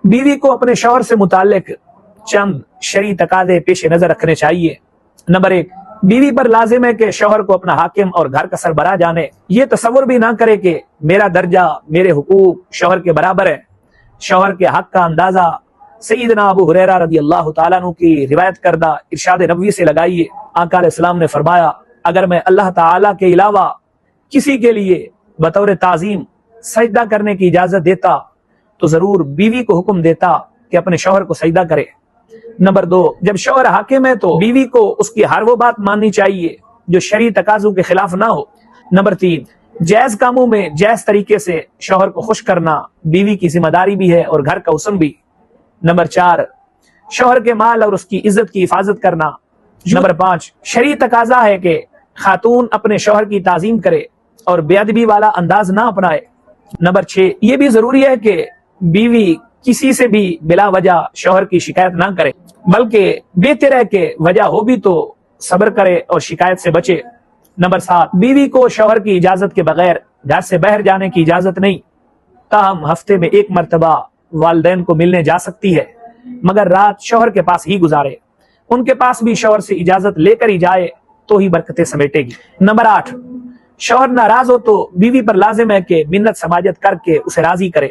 بیوی کو اپنے شوہر سے متعلق چند شرعی تقاضے پیش نظر رکھنے چاہیے۔ نمبر 1، بیوی پر لازم ہے کہ شوہر کو اپنا حاکم اور گھر کا سربراہ جانے، یہ تصور بھی نہ کرے کہ میرا درجہ، میرے حقوق شوہر کے برابر ہے۔ شوہر کے حق کا اندازہ سیدنا ابو ہریرہ رضی اللہ تعالیٰ عنہ کی روایت کردہ ارشاد نبوی سے لگائیے۔ آقا علیہ السلام نے فرمایا، اگر میں اللہ تعالیٰ کے علاوہ کسی کے لیے بطور تعظیم سجدہ کرنے کی اجازت دیتا تو ضرور بیوی کو حکم دیتا کہ اپنے شوہر کو سجدہ کرے۔ نمبر 2، جب شوہر حاکم ہے تو بیوی کو اس کی ہر وہ بات ماننی چاہیے جو شرعی تقاضوں کے خلاف نہ ہو۔ نمبر 3، جائز کاموں میں جائز طریقے سے شوہر کو خوش کرنا بیوی کی ذمہ داری بھی ہے اور گھر کا حسن بھی۔ نمبر 4، شوہر کے مال اور اس کی عزت کی حفاظت کرنا۔ نمبر 5، شرعی تقاضا ہے کہ خاتون اپنے شوہر کی تعظیم کرے اور بے ادبی والا انداز نہ اپنائے۔ نمبر 6، یہ بھی ضروری ہے کہ بیوی کسی سے بھی بلا وجہ شوہر کی شکایت نہ کرے، بلکہ بہتر ہے کہ وجہ ہو بھی تو صبر کرے اور شکایت سے بچے۔ نمبر 7، بیوی کو شوہر کی اجازت کے بغیر گھر سے باہر جانے کی اجازت نہیں، تاہم ہفتے میں 1 مرتبہ والدین کو ملنے جا سکتی ہے، مگر رات شوہر کے پاس ہی گزارے۔ ان کے پاس بھی شوہر سے اجازت لے کر ہی جائے تو ہی برکتیں سمیٹے گی۔ نمبر 8، شوہر ناراض ہو تو بیوی پر لازم ہے کہ منت سماجت کر کے اسے راضی کرے۔